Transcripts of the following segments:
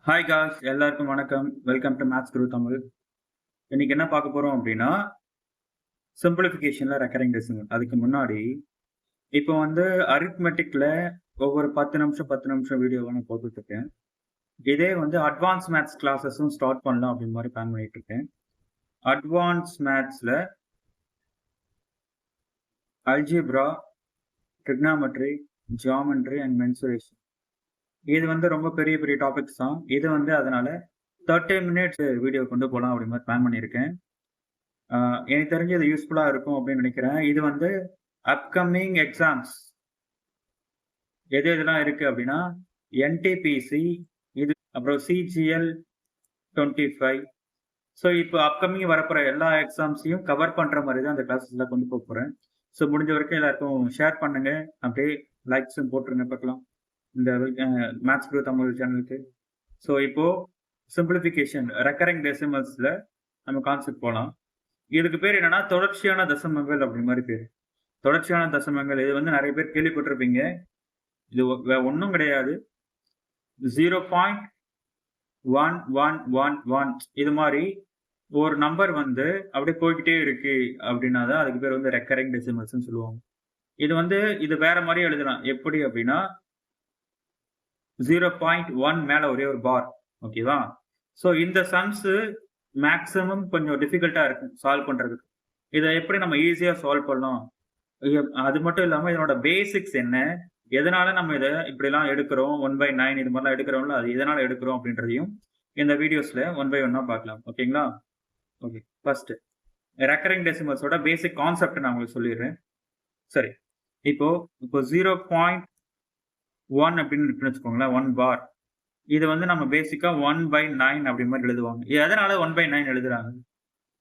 Hi guys, எல்லாருக்கும் வணக்கம். Welcome to maths குரு தமிழ். இன்னைக்கு என்ன பார்க்க போறோம் அப்படின்னா, சிம்பிளிஃபிகேஷன்ல ரெக்கரிங் டெசிமல். அதுக்கு முன்னாடி இப்போ வந்து அரித்மெட்டிக்ல ஒவ்வொரு 10 நிமிஷம் 10 நிமிஷம் வீடியோவா நான் போட்டுட்டு இருக்கேன். இதே வந்து அட்வான்ஸ் மேத்ஸ் கிளாஸஸும் ஸ்டார்ட் பண்ணலாம் அப்படின்னு மாதிரி பிளான் பண்ணிட்டு இருக்கேன். அட்வான்ஸ் மேத்ஸ்ல algebra, trigonometry, geometry and mensuration. இது வந்து ரொம்ப பெரிய பெரிய டாபிக்ஸ் தான். இது வந்து அதனால 30 மினிட்ஸ் வீடியோ கொண்டு போகலாம் அப்படி மாதிரி பிளான் பண்ணியிருக்கேன். எனக்கு தெரிஞ்சு இது யூஸ்ஃபுல்லா இருக்கும் அப்படின்னு நினைக்கிறேன். இது வந்து அப்கமிங் எக்ஸாம்ஸ் எது எதெல்லாம் இருக்கு அப்படின்னா, என்டிபிசி, இது அப்புறம் சிஜிஎல் 25. ஸோ இப்போ அப்கமிங் வரப்போற எல்லா எக்ஸாம்ஸையும் கவர் பண்ற மாதிரி தான் அந்த கிளாஸஸ்ல கொண்டு போக போறேன். ஸோ முடிஞ்ச வரைக்கும் எல்லாருக்கும் ஷேர் பண்ணுங்க, அப்படியே லைக்ஸும் போட்டுருங்க பார்க்கலாம் இந்த மேத்ஸ் குரு தமிழ் சேனலுக்கு. ஸோ இப்போ சிம்பிளிஃபிகேஷன் ரெக்கரிங் டெசிமல்ஸ்ல நம்ம கான்செப்ட் போகலாம். இதுக்கு பேர் என்னன்னா தொடர்ச்சியான தசமங்கள் அப்படி மாதிரி பேர். தொடர்ச்சியான தசமங்கள் இது வந்து நிறைய பேர் கேள்விப்பட்டிருப்பீங்க. இது ஒன்றும் கிடையாது. 0.1111 இது மாதிரி ஒரு நம்பர் வந்து அப்படியே போய்கிட்டே இருக்கு அப்படின்னா தான் அதுக்கு பேர் வந்து ரெக்கரிங் டெசிமல்ஸ்னு சொல்லுவாங்க. இது வந்து இது வேற மாதிரி எழுதலாம். எப்படி அப்படின்னா 0.1 மேல ஒரே ஒரு பார். ஓகேவா? ஸோ இந்த சம்ஸ் மேக்ஸிமம் கொஞ்சம் டிஃபிகல்ட்டா இருக்கும் சால்வ் பண்றதுக்கு. இதை எப்படி நம்ம ஈஸியா சால்வ் பண்ணலாம், அது மட்டும் இல்லாம இதனோட பேசிக்ஸ் என்ன, எதனால நம்ம இதை இப்படிலாம் எடுக்கிறோம், 1/9 இது மாதிரிலாம் எடுக்கிறோம்ல, அது எதனால எடுக்கிறோம் அப்படின்றதையும் இந்த வீடியோஸ்ல 1 by 1 பார்க்கலாம். ஓகேங்களா? ஓகே, ஃபர்ஸ்ட் ரெக்கரிங் டெசிமல்ஸோட பேசிக் கான்செப்ட் நான் உங்களுக்கு சொல்லிடுறேன். சரி, இப்போ 0.1 அப்படின்னு இருக்குன்னு வச்சுக்கோங்களேன், 1 பார். இது வந்து நம்ம பேசிக்கா 1/9 அப்படி மாதிரி எழுதுவாங்க. எதனால 1/9 எழுதுறாங்க,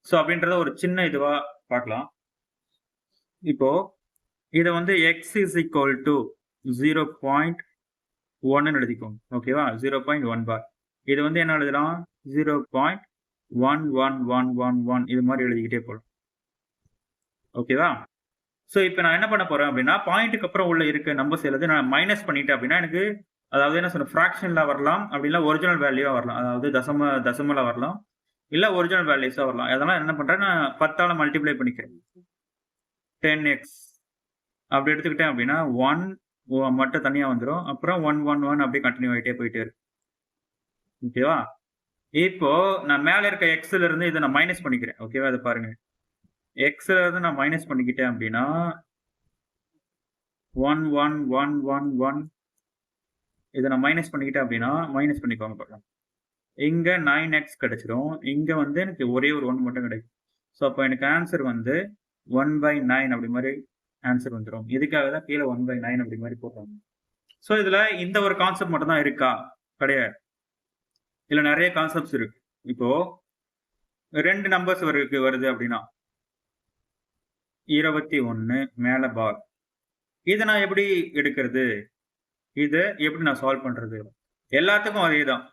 ஸோ அப்படின்றத ஒரு சின்ன இதுவா பார்க்கலாம். இப்போ இதை வந்து x is equal to 0.1 எழுதிக்கோங்க. ஓகேவா? 0.1 பார். இது வந்து என்ன எழுதலாம், 0.11111 இது மாதிரி எழுதிக்கிட்டே போகலாம். ஓகேவா? ஸோ இப்போ நான் என்ன பண்ண போறேன் அப்படின்னா, பாயிண்ட்டுக்கு அப்புறம் உள்ள இருக்க நம்பர்ஸ் எல்லாத்தையும் நான் மைனஸ் பண்ணிட்டேன் அப்படின்னா எனக்கு அதாவது என்ன சொல்ற ஃப்ராக்ஷன்ல வரலாம், அப்படி இல்லை ஒரிஜினல் வேல்யூவா வரலாம். அதாவது தசமல வரலாம், இல்லை ஒரிஜினல் வேல்யூஸா வரலாம். அதெல்லாம் என்ன பண்றேன், நான் 10ஆல மல்டிப்ளை பண்ணிக்கிறேன். 10x அப்படி எடுத்துக்கிட்டேன் அப்படின்னா 1 மட்டும் தனியா வந்துடும். அப்புறம் 111 அப்படியே கண்டினியூ ஆகிட்டே போயிட்டே இருக்கு. ஓகேவா? இப்போ நான் மேல இருக்க எக்ஸ்ல இருந்து இதை நான் மைனஸ் பண்ணிக்கிறேன். ஓகேவா? இதை பாருங்க, எக்ஸ்ல இருந்து நான் மைனஸ் பண்ணிக்கிட்டேன் அப்படின்னா 11111 இதை நான் மைனஸ் பண்ணிக்கிட்டேன் அப்படின்னா மைனஸ் பண்ணிக்கோங்க பார்க்கலாம். இங்க 9x கிடைச்சிடும். இங்க வந்து எனக்கு ஒரே ஒரு 1 மட்டும் கிடைக்கும். ஸோ அப்போ எனக்கு ஆன்சர் வந்து 1/9 அப்படி மாதிரி ஆன்சர் வந்துடும். இதுக்காக தான் கீழே 1/9 அப்படி மாதிரி போடுறாங்க. ஸோ இதுல இந்த ஒரு கான்செப்ட் மட்டும் தான் இருக்கா? கிடையாது. இதுல நிறைய கான்செப்ட்ஸ் இருக்கு. இப்போ 2 நம்பர்ஸ் வருது அப்படின்னா 21 மேல பார். இதை நான் எப்படி எடுக்கிறது, இதை எப்படி நான் சால்வ் பண்றது? எல்லாத்துக்கும் அதே தான்.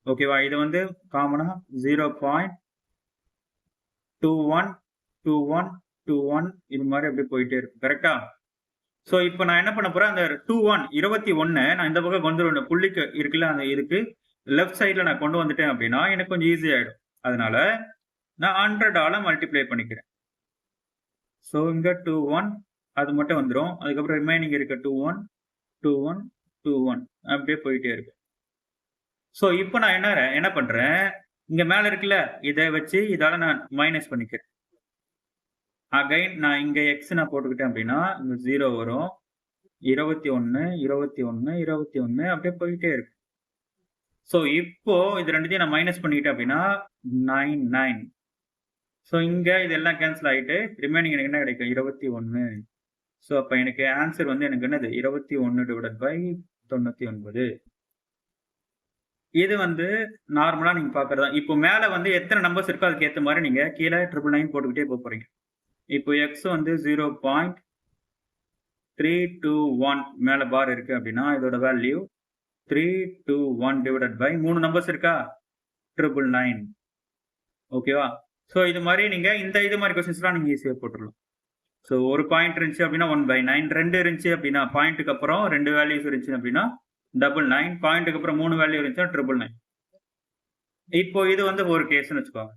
ஓகேவா? இது வந்து காமனா 0.212121 இது மாதிரி அப்படி போயிட்டே இருக்கு. கரெக்டா? ஸோ இப்போ நான் என்ன பண்ண போறேன், அந்த 21 நான் இந்த பக்கம் கொண்டு வருவேன். புள்ளிக்கு இருக்குல்ல, அந்த இதுக்கு லெஃப்ட் சைட்ல நான் கொண்டு வந்துட்டேன் அப்படின்னா எனக்கு கொஞ்சம் ஈஸி ஆயிடும். அதனால நான் 100ஆல மல்டிப்ளை பண்ணிக்கிறேன். ஸோ இங்க 21 அது மட்டும் வந்துடும். அதுக்கப்புறம் ரிமைனிங் இருக்க 21 21 21 அப்படியே போயிட்டே இருக்கு. ஸோ இப்போ நான் என்ன பண்றேன், இங்க மேல இருக்குல்ல, இதை வச்சு இதால நான் மைனஸ் பண்ணிக்கிறேன். அகைன் நான் இங்க எக்ஸ் நான் போட்டுக்கிட்டேன் அப்படின்னா இங்க 0 வரும். 21 21 21 அப்படியே போயிட்டே இருக்கு. ஸோ இப்போ இது ரெண்டுத்தையும் நான் மைனஸ் பண்ணிக்கிட்டேன் அப்படின்னா 9. ஸோ இங்க இதெல்லாம் கேன்சல் ஆகிட்டு ரிமைனிங் எனக்கு என்ன கிடைக்கும், 21. ஸோ அப்போ எனக்கு ஆன்சர் வந்து எனக்கு என்னது 21/99. இது வந்து நார்மலா நீங்க பாக்குறதா. இப்போ மேல வந்து எத்தனை நம்பர்ஸ் இருக்கோ அதுக்கு ஏற்ற மாதிரி நீங்க கீழே 999 போட்டுக்கிட்டே போறீங்க. இப்போ எக்ஸ் வந்து 0.321 மேல பார் இருக்கு அப்படின்னா இதோட வேல்யூ 321 டிவைடட் பை 3 நம்பர்ஸ் இருக்கா, 999. ஓகேவா? ஸோ இது மாதிரி நீங்க இது மாதிரி கொஸ்டின்ஸ்லாம் நீங்க ஈஸியா போட்டுடலாம். ஸோ ஒரு பாயிண்ட் இருந்துச்சு அப்படின்னா 1/9, 2 இருந்துச்சு அப்படின்னா பாயிண்ட்டுக்கு அப்புறம் 2 வேல்யூஸ் இருந்துச்சு அப்படின்னா 999, பாயிண்ட்டுக்கு அப்புறம் 3 வேல்யூ இருந்துச்சுன்னா 999. இப்போ இது வந்து ஒரு கேஸ்ன்னு வச்சுக்கோங்க.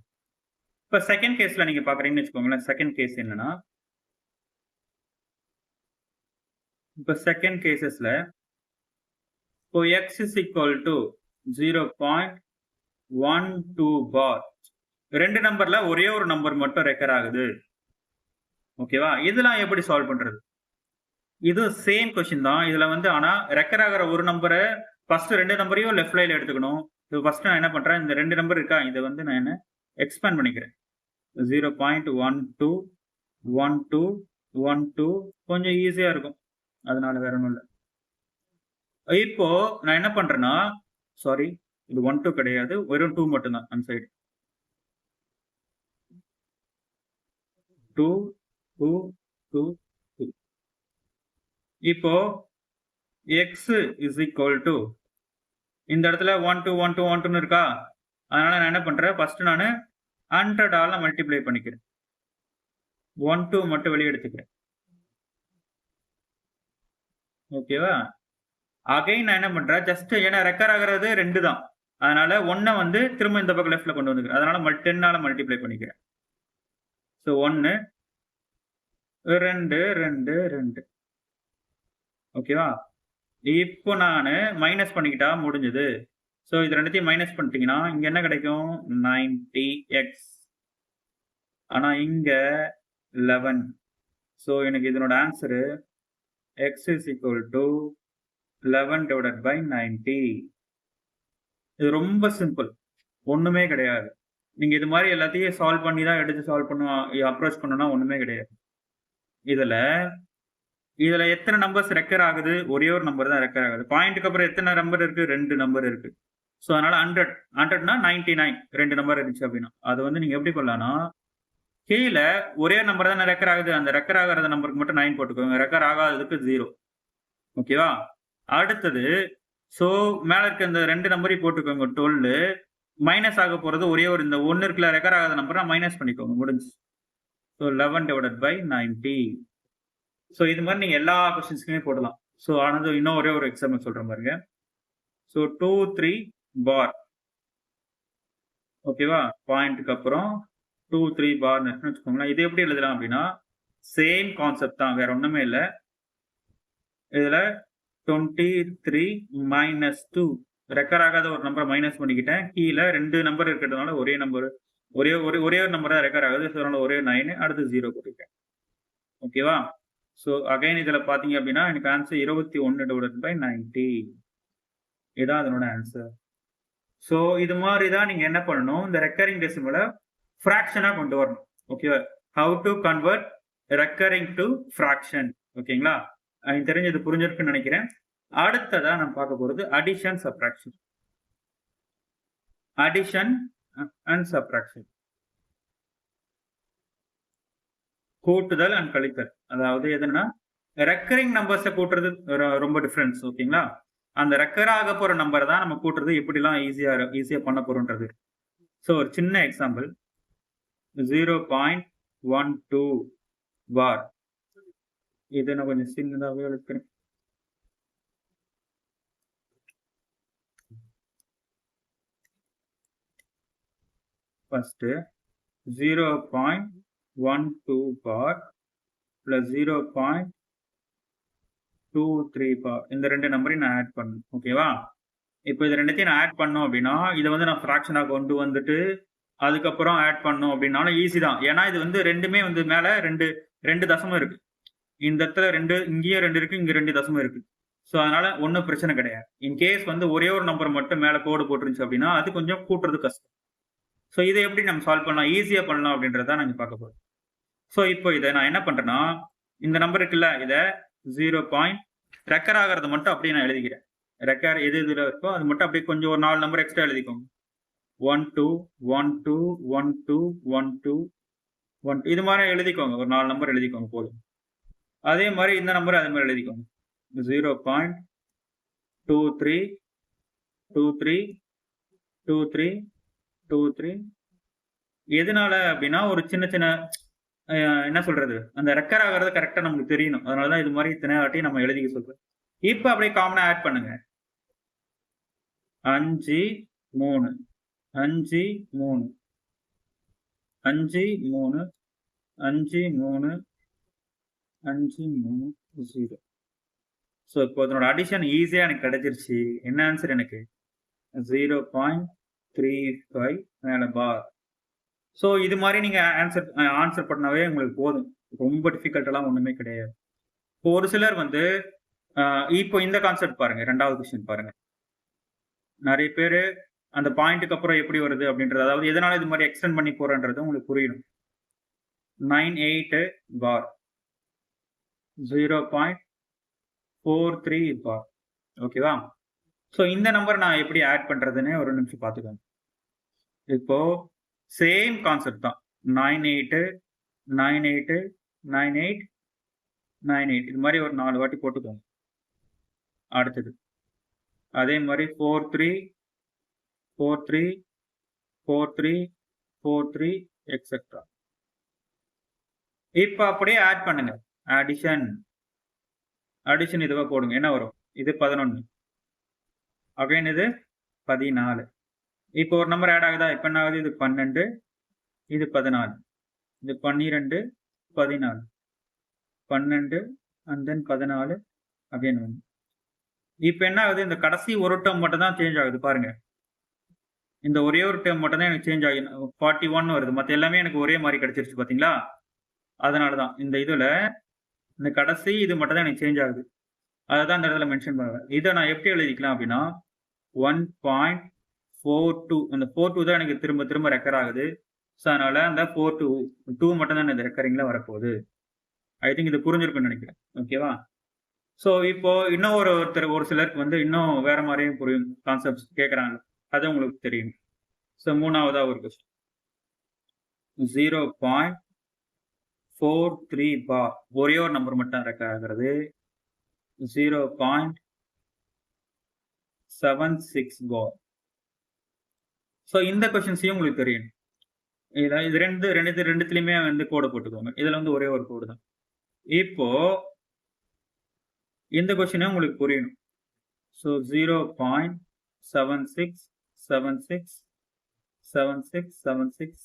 இப்போ செகண்ட் கேஸ்ல நீங்க பாக்குறீங்கன்னு வச்சுக்கோங்களேன். செகண்ட் கேஸ் என்னன்னா, இப்போ செகண்ட் கேசஸ்ல இப்போ x is equal to 0.12 bar. ரெண்டு நம்பர்ல ஒரே ஒரு நம்பர் மட்டும் ரெக்கர் ஆகுது. ஓகேவா? இதெல்லாம் எப்படி சால்வ் பண்றது? இது சேம் கொஸ்டின் தான். இதுல வந்து ஆனா ரெக்கர் ஆகிற ஒரு நம்பரை ஃபர்ஸ்ட் ரெண்டு நம்பரையும் லெஃப்ட் லைன்ல எடுத்துக்கணும். இப்போ ஃபர்ஸ்ட் நான் என்ன பண்றேன், இந்த ரெண்டு நம்பர் இருக்கா, இதை வந்து நான் என்ன எக்ஸ்பேண்ட் பண்ணிக்கிறேன். 0.12 12 12 கொஞ்சம் ஈஸியா இருக்கும், அதனால வேற ஒன்றும் இல்லை. இப்போ நான் என்ன பண்றேன்னா, சாரி இது 1 2 கிடையாது, வெறும் 2 மட்டும் தான் அந்த சைடு. 2 2 2 2. இப்போ x is equal to இந்த இடத்துல 1 2 1 2 1 2 இருக்கா, அதனால நான் என்ன பண்றேன், ஃபர்ஸ்ட் நான் 100 ஆல மல்டிப்ளை பண்ணிக்கிறேன். 1 2 மட்டும் வெளியே எடுத்துக்கிறேன். ஓகேவா? அகைன் நான் என்ன பண்றேன், ஜஸ்ட் ஏன்னா ரெக்கர் ஆகிறது 2 தான், அதனால 1 வந்து திரும்ப இந்த பக்கம் லெஃப்ட்ல கொண்டு வந்துக்கிறேன். அதனால 10 ஆல மல்டிப்ளை பண்ணிக்கிறேன். ஸோ 1 2 2 2. ஓகேவா? இப்போ நான் மைனஸ் பண்ணிக்கிட்டா முடிஞ்சது. ஸோ இது ரெண்டுத்தையும் மைனஸ் பண்ணிட்டீங்கன்னா இங்க என்ன கிடைக்கும், 90x. ஆனா இங்க 11. ஸோ எனக்கு இதனோட answer x is equal to 11 divided by 90. இது ரொம்ப சிம்பிள், ஒண்ணுமே கிடையாது. நீங்க இது மாதிரி எல்லாத்தையும் சால்வ் பண்ணி தான் எடுத்து சால்வ் பண்ணுவோம், அப்ரோச் பண்ணணும்னா ஒண்ணுமே கிடையாது. இதுல எத்தனை நம்பர்ஸ் ரெக்கர் ஆகுது, ஒரே ஒரு நம்பர் தான் ரெக்கர் ஆகுது. பாயிண்ட்டுக்கு அப்புறம் எத்தனை நம்பர் இருக்கு, 2 நம்பர் இருக்கு. ஸோ அதனால 100னா 99 2 நம்பர் இருந்துச்சு அப்படின்னா அது வந்து நீங்க எப்படி பண்ணலாம்னா, கீழே ஒரே நம்பர் தான் ரெக்கர் ஆகுது, அந்த ரெக்கர் ஆகாத நம்பருக்கு மட்டும் 9 போட்டுக்கோங்க, ரெக்கர் ஆகாததுக்கு 0. ஓகேவா? அடுத்தது ஸோ மேல இருக்க இந்த 2 நம்பரையும் போட்டுக்கோங்க, 12. மைனஸ் ஆக போறது ஒரே ஒரு இந்த 1 இருக்குல்ல ரெக்கர் ஆகாத நம்பரை மைனஸ் பண்ணிக்கோங்க, முடிஞ்சு. So 11 divided by 90. ஸோ இது மாதிரி நீங்க எல்லா கொஸ்டின்ஸ்க்குமே போடலாம். ஸோ ஆனது இன்னும் ஒரே ஒரு எக்ஸாம்பிள் சொல்றேன் பாருங்க. ஸோ 2 3 பார். ஓகேவா? பாயிண்ட்டுக்கு அப்புறம் 2 3 பார் வச்சுக்கோங்களேன். இது எப்படி எழுதலாம் அப்படின்னா, சேம் கான்செப்ட் தான், வேற ஒண்ணுமே இல்லை. இதுல 23 minus 2 ரெக்கர் ஆகாத ஒரு நம்பரை மைனஸ் பண்ணிக்கிட்டேன். கீழே 2 நம்பர் இருக்கிறதுனால ஒரே நம்பர் ஒரே ஒரு நம்பர் தான் ரெக்கர் ஆகுது, ஸோ அதனால ஒரே 9 அடுத்து 0 போட்டுருக்கேன். ஓகேவா? ஸோ அகைன் இதுல பாத்தீங்க அப்படின்னா எனக்கு ஆன்சர் 21 divided by 90. இதான் அதனோட ஆன்சர். ஸோ இது மாதிரி தான் நீங்க என்ன பண்ணணும், இந்த ரெக்கரிங் டெசிமலை ஃப்ராக்ஷனா கொண்டு வரணும். ஓகேவா? How to convert recurring to fraction. ஓகேங்களா? எனக்கு தெரிஞ்சு இது புரிஞ்சிருக்குன்னு நினைக்கிறேன். அடுத்ததா நம்ம பார்க்க போறது addition subtraction. Addition and subtraction, கூட்டுதல் அண்ட் கழித்தல். அதாவது எதுனா ரெக்கரிங் நம்பர்ஸை கூட்டுறது ரொம்ப டிஃபரன்ஸ். ஓகேங்களா? அந்த ரெக்கர் ஆக போற நம்பர் தான் நம்ம கூட்டுறது எப்படிலாம் ஈஸியா பண்ண போறோம்ன்றது. ஸோ ஒரு சின்ன எக்ஸாம்பிள், 0.12 பார். இது நான் கொஞ்சம் சின்னதாகவே எழுதுறேன். ஃபர்ஸ்ட் 0.12 பார் பிளஸ் 0.23 பார், இந்த ரெண்டு நம்பரையும் நான் ஆட் பண்ணணும். ஓகேவா? இப்போ இது ரெண்டுத்தையும் நான் ஆட் பண்ணோம் அப்படின்னா இதை வந்து நான் ஃப்ராக்ஷனாக கொண்டு வந்துட்டு அதுக்கப்புறம் ஆட் பண்ணோம் அப்படின்னாலும் ஈஸி தான். ஏன்னா இது வந்து ரெண்டுமே வந்து மேல ரெண்டு தசமம் இருக்கு, இந்த இடத்துல 2, இங்கேயும் 2 இருக்கு, இங்க 2 தசமம் இருக்கு. ஸோ அதனால ஒன்றும் பிரச்சனை கிடையாது. இன்கேஸ் வந்து ஒரே ஒரு நம்பர் மட்டும் மேல கோடு போட்டுருந்துச்சு அப்படின்னா அது கொஞ்சம் கூட்டுறது கஷ்டம். ஸோ இதை எப்படி நம்ம சால்வ் பண்ணலாம், ஈஸியா பண்ணலாம் அப்படின்றத நாங்கள் பார்க்க போறோம். ஸோ இப்போ இதை நான் என்ன பண்றேன்னா, இந்த நம்பர் இருக்குல்ல, இதை 0. ரெக்கர் ஆகிறது மட்டும் அப்படியே நான் எழுதிக்கிறேன். ரெக்கர் எது இதுல இருக்கோ அது மட்டும் அப்படியே கொஞ்சம் ஒரு 4 நம்பர் எக்ஸ்ட்ரா எழுதிக்கோங்க. 1 2 1 2 1 2 1 2 1 2 இது மாதிரி எழுதிக்கோங்க, ஒரு 4 நம்பர் எழுதிக்கோங்க போதும். அதே மாதிரி இந்த நம்பர் அதே மாதிரி எழுதிக்கோங்க. 0.23 23 23 23. எதனால அப்படின்னா ஒரு சின்ன சின்ன என்ன சொல்றது, அந்த ரெக்கர் ஆகிறது கரெக்டா நமக்கு தெரியணும், அதனாலதான் இது மாதிரி இத்தனை வாட்டி நம்ம எழுதிக்க சொல்றோம். இப்ப அப்படியே காமனா ஆட் பண்ணுங்க. 5 3 5 3 5 3 5 3 5 3 0. ஸோ இப்போ இதனோட அடிஷன் ஈஸியா எனக்கு கிடைச்சிருச்சு. என்ன ஆன்சர் எனக்கு 0.35 மேல பார். ஸோ இது மாதிரி நீங்க ஆன்சர் பண்ணாவே உங்களுக்கு போதும். ரொம்ப டிஃபிகல்ட் எல்லாம் ஒண்ணுமே கிடையாது. இப்போ ஒரு சிலர் வந்து இப்போ இந்த கான்செப்ட் பாருங்க. 2வது கொஸ்டின் பாருங்க. நிறைய பேரு அந்த பாயிண்ட்க்கு அப்புறம் எப்படி வருது அப்படின்றது, அதாவது எதனால இது மாதிரி எக்ஸ்டெண்ட் பண்ணி போறேன்றது உங்களுக்கு புரியணும். 98 பார் 0.43 பார். ஓகேவா? ஸோ இந்த நம்பர் நான் எப்படி ஆட் பண்றதுன்னு ஒரு நிமிஷம் பார்த்துக்கோங்க. இப்போ சேம் கான்செப்ட் தான். 98 98 98 98 இது மாதிரி ஒரு 4 வாட்டி போட்டுக்கோங்க. அடுத்தது அதே மாதிரி 43 43 43 43 எக்ஸெட்ரா. இப்ப அப்படியே ஆட் பண்ணுங்க. அடிஷன் இதுவா போடுங்க. என்ன வரும்? இது 11. அகைன் இது 14. இப்போ ஒரு நம்பர் ஆட் ஆகுதா? இப்ப என்ன ஆகுது? இது 12, இது 14, இது 12, 14, 12 and then 14 அகைன் 1. இப்ப என்ன ஆகுது? இந்த கடைசி ஒரு டேர்ம் மட்டும் தான் சேஞ்ச் ஆகுது பாருங்க. இந்த ஒரே ஒரு டேர்ம் மட்டும் தான் எனக்கு சேஞ்ச் ஆகி 41 வருது. மத்த எல்லாமே எனக்கு ஒரே மாதிரி கிடைச்சிருச்சு பாத்தீங்களா? அதனாலதான் இந்த இதுல இந்த கடைசி இது மட்டும் தான் எனக்கு சேஞ்ச் ஆகுது. அதான் இந்த இடத்துல மென்ஷன் பண்ணுவேன். இதை நான் எப்படி எழுதிக்கலாம் அப்படின்னா 1.42 அந்த 42 தான் எனக்கு திரும்ப திரும்ப ரெக்கர் ஆகுது. ஸோ அதனால அந்த 42 மட்டும் தான் இந்த ரெக்கரிங்ல வரப்போகுது. ஐ திங்க் இது புரிஞ்சிருக்குன்னு நினைக்கிறேன். ஓகேவா? ஸோ இப்போ இன்னும் ஒரு சிலருக்கு வந்து இன்னும் வேற மாதிரியும் புரியும் கான்செப்ட்ஸ் கேட்குறாங்க. அது உங்களுக்கு தெரியும். ஸோ 3வதா ஒரு கொஸ்டின் 0.43 பார் ஒரே ஒரு நம்பர் மட்டும் ரெக்கர் ஆகிறது. 0.76 பார். ஸோ இந்த கொஸ்டின்ஸையும் உங்களுக்கு தெரியும். இது ரெண்டுத்துலயுமே வந்து கோடு போட்டுக்கோங்க. இதுல வந்து ஒரே ஒரு கோடு தான். இப்போ இந்த கொஸ்டினே உங்களுக்கு புரியணும். ஸோ 0.76767676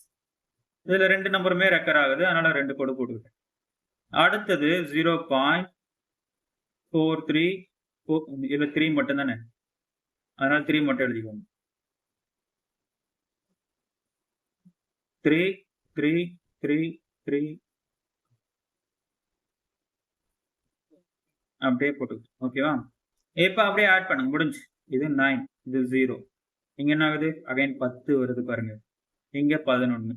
இதுல 2 நம்பருமே ரெக்கர் ஆகுது. அதனால 2 கோடு போட்டுக்கிட்டேன். அடுத்தது 0.43 இதுல 3 மட்டும் தானே, அதனால 3 மட்டும் எழுதிக்கோங்க. 3 3 3 3 அப்படியே போட்டுக்கோங்க. ஓகேவா? இப்ப அப்படியே ஆட் பண்ணுங்க. முடிஞ்சு. இது 9, இது 0. இங்க என்ன ஆகுது? அகைன் 10 வருது பாருங்க. இங்க 11,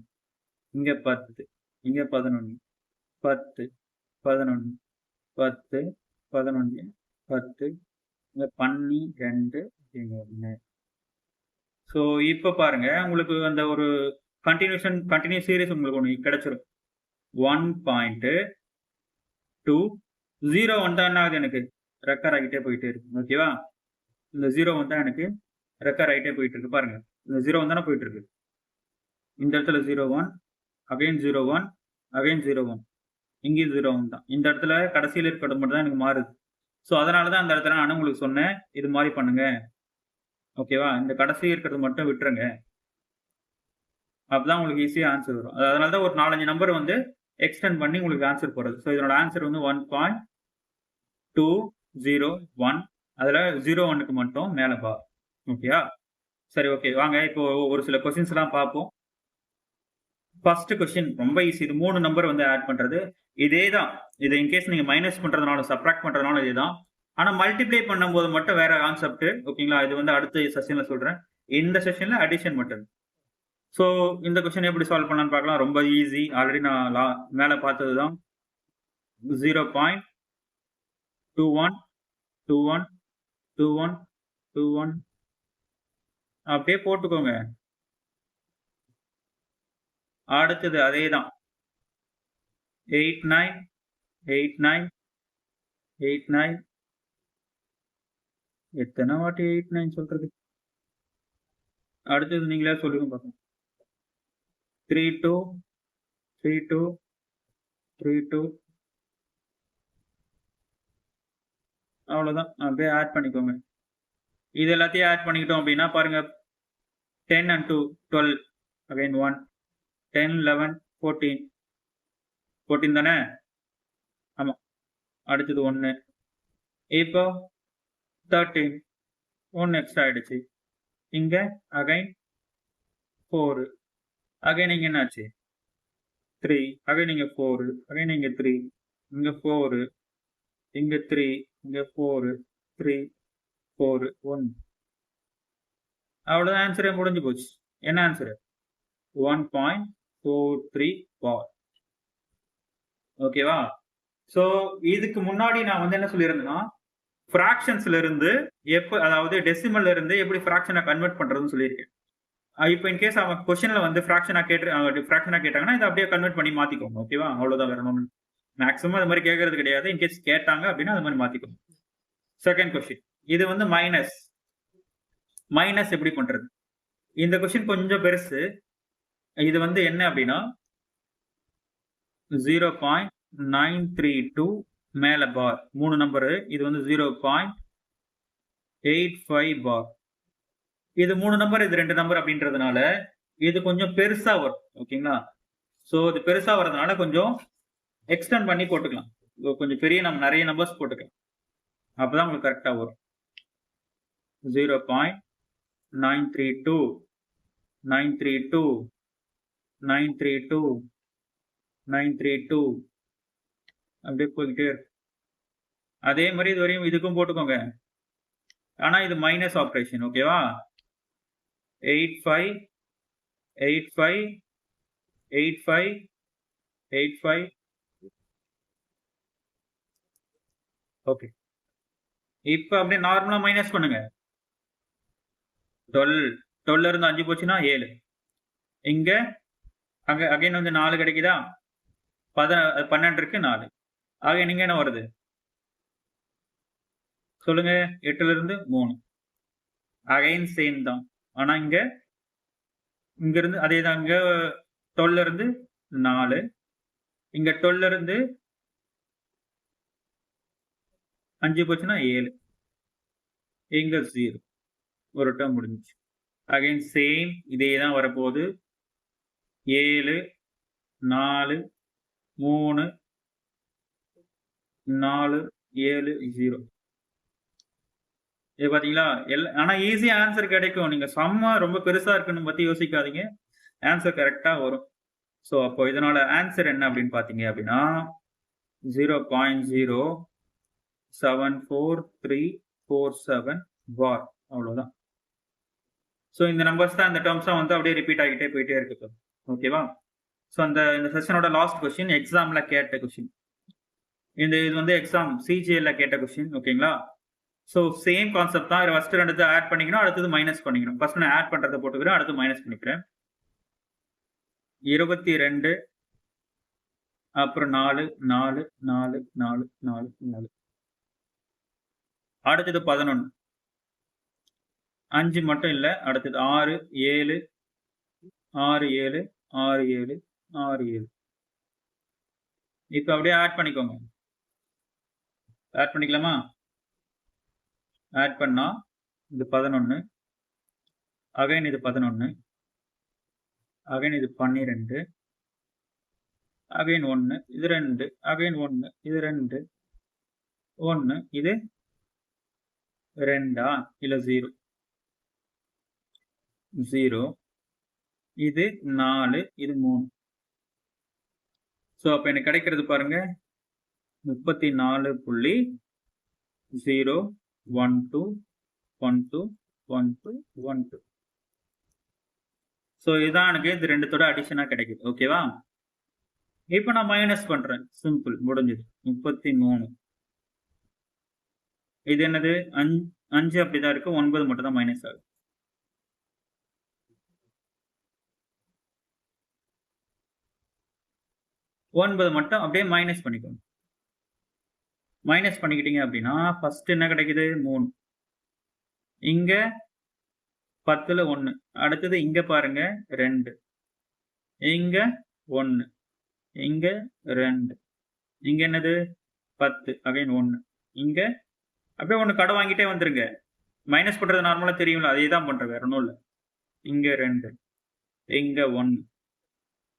இங்க 10, இங்க 11, 10 11 10 11 10 இங்க 12 இங்க 1. ஸோ இப்ப பாருங்க உங்களுக்கு அந்த ஒரு கண்டினியூஸ் சீரிஸ் உங்களுக்கு ஒன்று கிடைச்சிரும். 1.2 0 வந்தா என்ன ஆகுது? எனக்கு ரெக்கர் ஆகிட்டே போயிட்டே இருக்கு. ஓகேவா? இந்த 0 வந்தா எனக்கு ரெக்கர் ஆகிட்டே போயிட்டு இருக்கு. பாருங்க இந்த 0 வந்தானே போயிட்டு இருக்கு. இந்த இடத்துல 01 அகைன் 01 அகைன் 01 இங்கேயும் 01 தான். இந்த இடத்துல கடைசியில் இருக்கிறது மட்டும் தான் எனக்கு மாறுது. ஸோ அதனால தான் அந்த இடத்துல நான் உங்களுக்கு சொன்னேன் இது மாதிரி பண்ணுங்க. ஓகேவா? இந்த கடைசி இருக்கிறது மட்டும் விட்டுருங்க. அப்பதான் உங்களுக்கு ஈஸியா ஆன்சர் வரும். அதனால தான் ஒரு 4-5 நம்பர் வந்து எக்ஸ்டெண்ட் பண்ணி உங்களுக்கு ஆன்சர் போறது. ஸோ இதனோட ஆன்சர் வந்து 1.201 அதுல 01க்கு மட்டும் மேல பா. ஓகேயா? சரி, ஓகே. வாங்க இப்போ ஒரு சில கொஸ்டின்ஸ் எல்லாம் பார்ப்போம். ஃபர்ஸ்ட் கொஸ்டின் ரொம்ப ஈஸி. இது 3 நம்பர் வந்து ஆட் பண்றது. இதே தான். இது இன்கேஸ் நீங்க மைனஸ் பண்றதுனால சப்ட்ராக்ட் பண்றதுனால இதேதான். ஆனா மல்டிப்ளை பண்ணும்போது மட்டும் வேற கான்செப்ட். ஓகேங்களா? இது வந்து அடுத்த செஷன்ல சொல்றேன். இந்த செஷன்ல அடிஷன் மட்டும். ஸோ இந்த கொஸ்டின் எப்படி சால்வ் பண்ணலாம்னு பார்க்கலாம். ரொம்ப ஈஸி. ஆல்ரெடி நான் மேல பார்த்தது தான். 0.21 21 21 21 அப்படியே போட்டுக்கோங்க. அடுத்தது அதே தான். 89 89 89 எத்தனை வாட்டி 89 சொல்றது? அடுத்தது நீங்களே சொல்லுங்க பார்க்கலாம். 32 32 32 அவ்வளவுதான். அப்படியே ஆட் பண்ணிக்கோங்க. இது எல்லாத்தையும் ஆட் பண்ணிக்கிட்டோம் அப்படின்னா பாருங்க 10 and 2 12 again 1 10 11 14 14 தானே ஆமா அடுத்தது 1 இப்போ 13 1 எக்ஸ்ட்ரா ஆயிடுச்சு இங்க அகைன் 4 அகைன் இங்க என்னாச்சு 3 அகைன் இங்க 4 அகைன் இங்க 3 இங்க 4 இங்க 3 இங்க 4 3 4 1 அவ்வளவுதான் ஆன்சரே முடிஞ்சு போச்சு என்ன ஆன்சர் 1.43 பார் ஓகேவா சோ இதுக்கு முன்னாடி நான் வந்து என்ன சொல்லியிருந்தேன்னா ஃபிராக்ஷன்ஸ்ல இருந்து அதாவது டெசிமல்ல இருந்து எப்படி ஃபிராக்ஷனை கன்வெர்ட் பண்றதுன்னு சொல்லியிருக்கேன் இப்போ இன் கேஸ் அவங்க கொஸ்டின்ல வந்து ஃபிராக்ஷனா கேட்டாங்கன்னா இதை அப்படியே கன்வெர்ட் பண்ணி மாத்திக்கோங்க ஓகேவா அவ்வளவுதான் வேற ஒன்றும் மேக்ஸிமம் அது மாதிரி கேட்கறது கிடையாது இன்கேஸ் கேட்டாங்க அப்படின்னா அது மாதிரி மாத்திக்கோங்க செகண்ட் கொஸ்டின் இது வந்து மைனஸ் எப்படி பண்றது இந்த கொஸ்டின் கொஞ்சம் பெருசு இது வந்து என்ன அப்படின்னா 0.932 மேல பார் 3 நம்பரு இது வந்து 0.85 பார் இது 3 நம்பர் இது 2 நம்பர் அப்படின்றதுனால இது கொஞ்சம் பெருசா வரும் ஓகேங்களா சோ இது பெருசா வரதுனால கொஞ்சம் எக்ஸ்டெண்ட் பண்ணி போட்டுக்கலாம் கொஞ்சம் பெரிய நிறைய நம்பர்ஸ் போட்டுக்கலாம் அப்பதான் உங்களுக்கு கரெக்டா வரும் 0.932 932 932 932 அப்படியே போய்கிட்டே இருக்கு அதே மாதிரி இது வரையும் இதுக்கும் போட்டுக்கோங்க ஆனா இது மைனஸ் ஆப்ரேஷன் ஓகேவா 85 85 85 85 ஓகே இப்ப அப்படியே நார்மலா மைனஸ் பண்ணுங்க 12 இருந்து 5 போச்சுன்னா 7 இங்க அகைன் வந்து 4 கிடைக்குதா 12 இருக்கு 4 ஆக நீங்க என்ன வருது சொல்லுங்க 8ல இருந்து 3 அகைன் சேம் தான் ஆனா இங்க இருந்து அதே தான் இங்க 12 இருந்து 4 இங்க 12 இருந்து 5 போச்சுன்னா 7 இங்க 0 ஒரு டேர்ம் முடிஞ்சிச்சு அகைன் சேம் இதே தான் வரப்போகுது 7 4 3 4 7 0 இது பாத்தீங்களா ஆனா ஈஸியா ஆன்சர் கிடைக்கும் நீங்க சம்மா ரொம்ப பெருசா இருக்குன்னு பத்தி யோசிக்காதீங்க ஆன்சர் கரெக்டா வரும் சோ அப்போ இதனோட ஆன்சர் என்ன அப்படின்னு பாத்தீங்க அப்படின்னா 0.074347 பார் அவ்வளவுதான் சோ இந்த நம்பர்ஸ் தான் இந்த டேர்ம்ஸ் தான் வந்து அப்படியே ரிப்பீட் ஆகிட்டே போயிட்டே இருக்கு ஓகேவா சோ இந்த செஷனோட லாஸ்ட் கொஸ்டின் எக்ஸாம்ல கேட்ட கொஸ்டின் இது வந்து எக்ஸாம் சிஜிஎல்ல கேட்ட கொஸ்டின் ஓகேங்களா சோ சேம் கான்செப்ட் தான் ஃபர்ஸ்ட் ரெண்டு ஆட் பண்ணிக்கணும் அடுத்தது மைனஸ் பண்ணிக்கணும் ஃபர்ஸ்ட் நான் ஆட் பண்றதை போட்டுக்கிறேன் அடுத்து மைனஸ் பண்ணிக்கிறேன் 22 அப்புறம் 4 4 4 4 4 4 அடுத்தது 11 5 மட்டும் இல்ல அடுத்தது 6 7 6 7 6 7 6 7 இப்ப அப்படியே ஆட் பண்ணிக்கோங்க ஆட் பண்ணிக்கலாமா ஆட் பண்ணா இது 11 அகைன் இது 11 அகைன் இது 12 அகைன் 1 இது 2 அகைன் 1 இது 2 1 இது 2 இல்ல 0 0 இது 4 இது 3 சோ அப்ப எனக்கு கிடைக்கிறது பாருங்க 34.012121212 சோ இதுதான் எனக்கு இது ரெண்டுத்தோட அடிஷனா கிடைக்குது ஓகேவா இப்போ நான் மைனஸ் பண்றேன் சிம்பிள் முடிஞ்சது 33 இது என்னது 5 அப்படிதான் இருக்கு 9 மட்டும் தான் மைனஸ் ஆகுது ஒன்பது மட்டும் அப்படியே மைனஸ் பண்ணிக்கோங்க மைனஸ் பண்ணிக்கிட்டீங்க அப்படின்னா ஃபர்ஸ்ட் என்ன கிடைக்குது 3 இங்க 10ல 1 அடுத்தது இங்க பாருங்க 2 இங்க 1 இங்க 2 இங்க என்னது 10 அகைன் 1 இங்க அப்படியே 1 கடை வாங்கிட்டே வந்துருங்க மைனஸ் பண்றது நார்மலா தெரியும்ல, அதே தான் பண்றேன், வேற ஒண்ணும் இல்ல. இங்க 2, இங்க 1.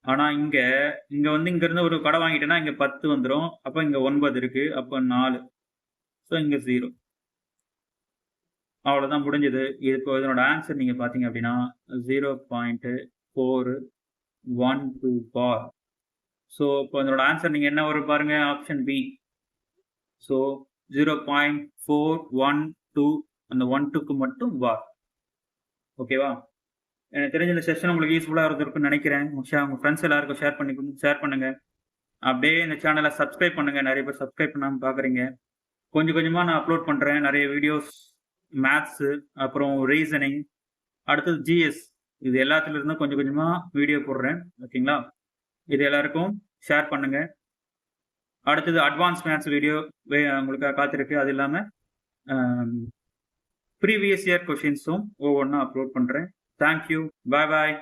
ஆனா இங்க வந்து இங்க இருந்து ஒரு கடன் வாங்கிட்டேன்னா இங்க 10 வந்துரும். அப்ப இங்க 9 இருக்கு. அப்ப 4. ஸோ இங்க 0. அவ்வளோதான் முடிஞ்சது. இப்போ இதனோட ஆன்சர் நீங்க பார்த்தீங்க அப்படின்னா 0.412 பார். ஸோ இப்போ இதனோட ஆன்சர் நீங்க என்ன வரும் பாருங்க, ஆப்ஷன் பி. ஸோ 0.412 அந்த 12க்கு மட்டும் பார். ஓகேவா? எனக்கு தெரிஞ்ச இந்த செஷன் உங்களுக்கு யூஸ்ஃபுல்லா இருந்திருக்கும்னு நினைக்கிறேன். உங்க ஃப்ரெண்ட்ஸ் எல்லாருக்கும் ஷேர் பண்ணுங்க. அப்படியே இந்த சேனலை சப்ஸ்கிரைப் பண்ணுங்க. நிறைய பேர் சப்ஸ்கிரைப் பண்ணாம பார்க்குறீங்க. கொஞ்சம் கொஞ்சமா நான் அப்லோட் பண்றேன். நிறைய வீடியோஸ், மேத்ஸு, அப்புறம் ரீசனிங், அடுத்தது ஜிஎஸ். இது எல்லாத்துல இருந்தும் கொஞ்சம் கொஞ்சமா வீடியோ போடுறேன். ஓகேங்களா? இது எல்லாருக்கும் ஷேர் பண்ணுங்க. அடுத்தது அட்வான்ஸ் மேத்ஸ் வீடியோ உங்களுக்காக காத்திருக்கு. அது இல்லாம ப்ரீவியஸ் இயர் கொஷின்ஸும் ஒவ்வொன்றா அப்லோட் பண்றேன். தேங்க்யூ. பாய் பாய்.